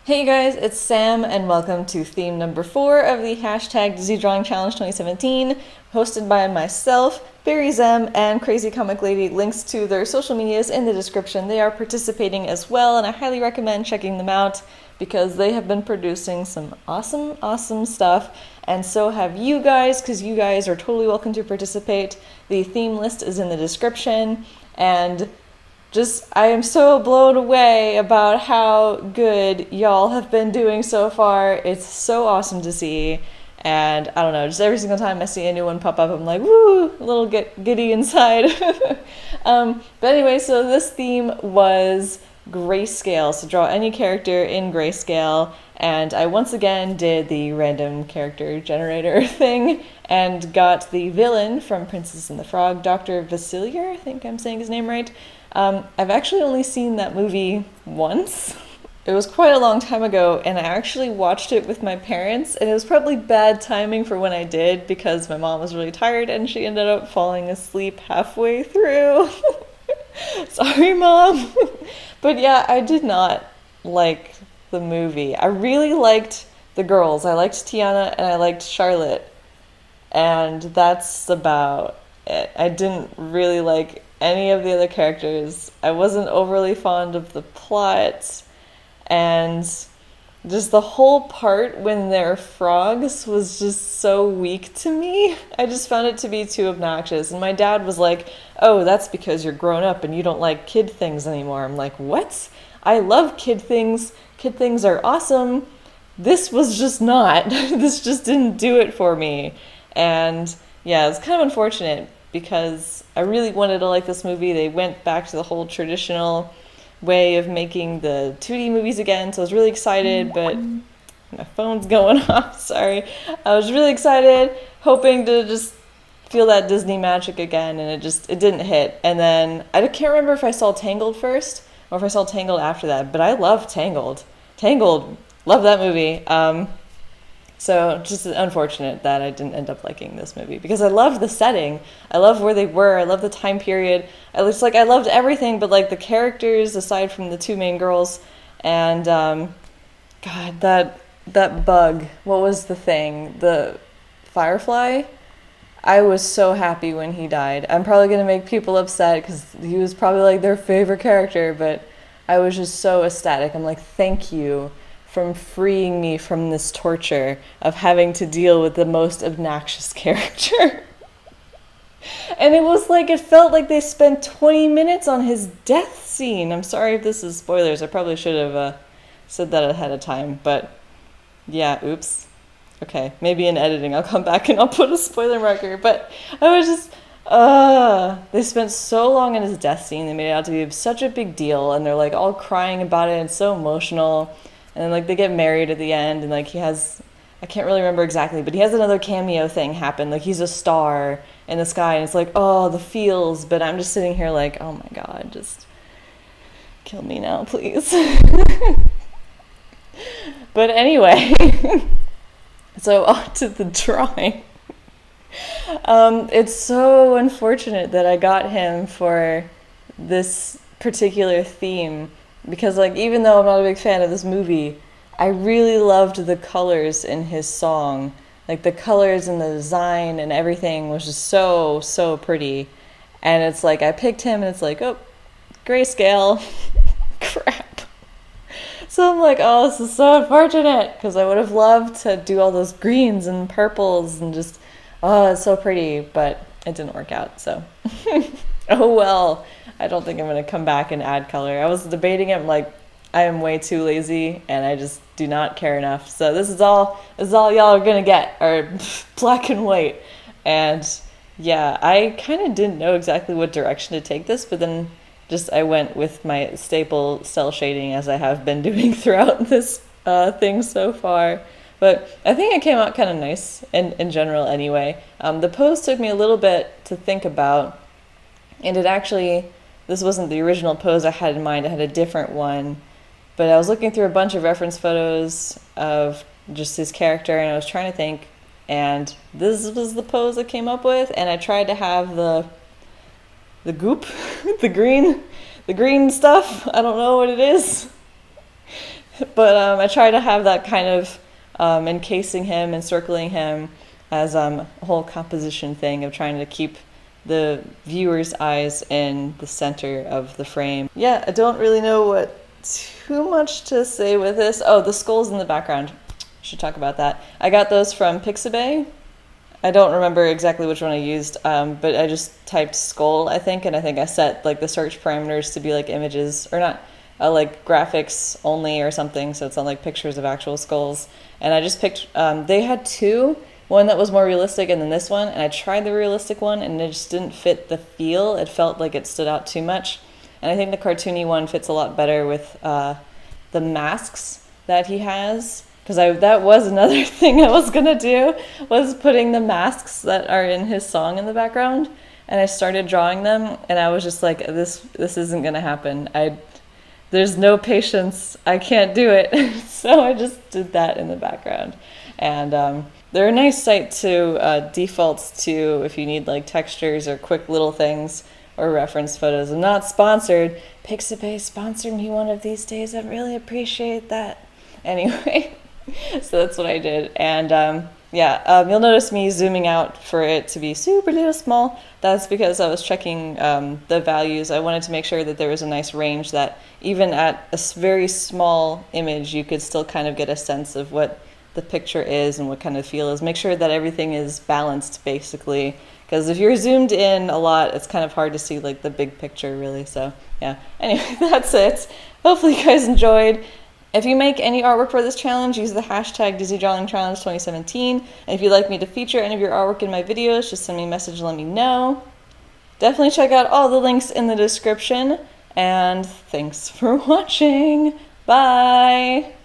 Hey guys, it's Sam and welcome to theme number 4 of the hashtag Disney Drawing Challenge 2017, hosted by myself, Barry Zem, and Crazy Comic Lady. Links to their social medias in the description. They are participating as well, and I highly recommend checking them out because they have been producing some awesome stuff, and so have you guys, because you guys are totally welcome to participate. The theme list is in the description, and I am so blown away about how good y'all have been doing so far. It's so awesome to see. And I don't know, just every single time I see a new one pop up, I'm like, woo, a little giddy inside. But anyway, so this theme was grayscale. So draw any character in grayscale. And I once again did the random character generator thing and got the villain from Princess and the Frog, Dr. Facilier, I think I'm saying his name right. I've actually only seen that movie once. It was quite a long time ago, and I actually watched it with my parents, and it was probably bad timing for when I did because my mom was really tired and she ended up falling asleep halfway through. Sorry, Mom. But yeah, I did not like the movie. I really liked the girls. I liked Tiana and I liked Charlotte, and that's about it. I didn't really like any of the other characters. I wasn't overly fond of the plot, and just the whole part when they're frogs was just so weak to me. I just found it to be too obnoxious, and my dad was like, oh, that's because you're grown up and you don't like kid things anymore. I'm like, what? I love kid things. Kid things are awesome. This was just not. This just didn't do it for me. And yeah, it's kind of unfortunate because I really wanted to like this movie. They went back to the whole traditional way of making the 2D movies again, so I was really excited, but my phone's going off, sorry. I was really excited, hoping to just feel that Disney magic again, and it didn't hit. And then, I can't remember if I saw Tangled first, or if I saw Tangled after that, but I love Tangled. Tangled, love that movie. So just unfortunate that I didn't end up liking this movie because I loved the setting. I loved where they were. I loved the time period. I loved everything but like the characters aside from the two main girls. And God, that bug. What was the thing? The Firefly? I was so happy when he died. I'm probably going to make people upset because he was probably like their favorite character, but I was just so ecstatic. I'm like, thank you from freeing me from this torture of having to deal with the most obnoxious character. And it felt like they spent 20 minutes on his death scene. I'm sorry if this is spoilers. I probably should have said that ahead of time, but yeah, oops. Okay, maybe in editing I'll come back and I'll put a spoiler marker, but I was just, they spent so long on his death scene. They made it out to be such a big deal, and they're like all crying about it, and it's so emotional. And then, like, they get married at the end, and, like, I can't really remember exactly, but he has another cameo thing happen. Like, he's a star in the sky, and it's like, oh, the feels. But I'm just sitting here like, oh, my God, just kill me now, please. But anyway, so on to the drawing. It's so unfortunate that I got him for this particular theme. Because, like, even though I'm not a big fan of this movie, I really loved the colors in his song. Like, the colors and the design and everything was just so pretty. And it's like, I picked him, and it's like, oh, grayscale. Crap. So I'm like, oh, this is so unfortunate. Because I would have loved to do all those greens and purples and just, oh, it's so pretty. But it didn't work out, so. Oh, well. I don't think I'm going to come back and add color. I was debating it, like, I am way too lazy, and I just do not care enough. So this is all y'all are going to get, are black and white. And yeah, I kind of didn't know exactly what direction to take this, but then I went with my staple cell shading as I have been doing throughout this thing so far. But I think it came out kind of nice in general anyway. The pose took me a little bit to think about, and this wasn't the original pose I had in mind. I had a different one. But I was looking through a bunch of reference photos of just his character, and I was trying to think, and this was the pose I came up with, and I tried to have the goop, the green stuff. I don't know what it is. But I try to have that kind of encasing him, encircling him as a whole composition thing of trying to keep the viewer's eyes in the center of the frame. Yeah, I don't really know what too much to say with this. Oh, the skulls in the background. Should talk about that. I got those from Pixabay. I don't remember exactly which one I used, but I just typed skull, I think, and I think I set like the search parameters to be like images, or not, like graphics only or something, so it's not like pictures of actual skulls. And I just picked, they had two, one that was more realistic and then this one, and I tried the realistic one and it just didn't fit the feel. It felt like it stood out too much. And I think the cartoony one fits a lot better with the masks that he has. Because that was another thing I was gonna do, was putting the masks that are in his song in the background. And I started drawing them, and I was just like, this isn't gonna happen. There's no patience. I can't do it. So I just did that in the background. And they're a nice site to default to if you need like textures or quick little things or reference photos. I'm not sponsored. Pixabay, sponsor me one of these days. I'd really appreciate that. Anyway. So that's what I did, and you'll notice me zooming out for it to be super little small. That's because I was checking the values. I wanted to make sure that there was a nice range that even at a very small image you could still kind of get a sense of what the picture is and what kind of feel is. Make sure that everything is balanced, basically, because if you're zoomed in a lot, it's kind of hard to see like the big picture, really. So yeah, anyway, that's it. Hopefully you guys enjoyed. If you make any artwork for this challenge, use the hashtag DizzyDrawingChallenge2017. And if you'd like me to feature any of your artwork in my videos, just send me a message and let me know. Definitely check out all the links in the description. And thanks for watching. Bye!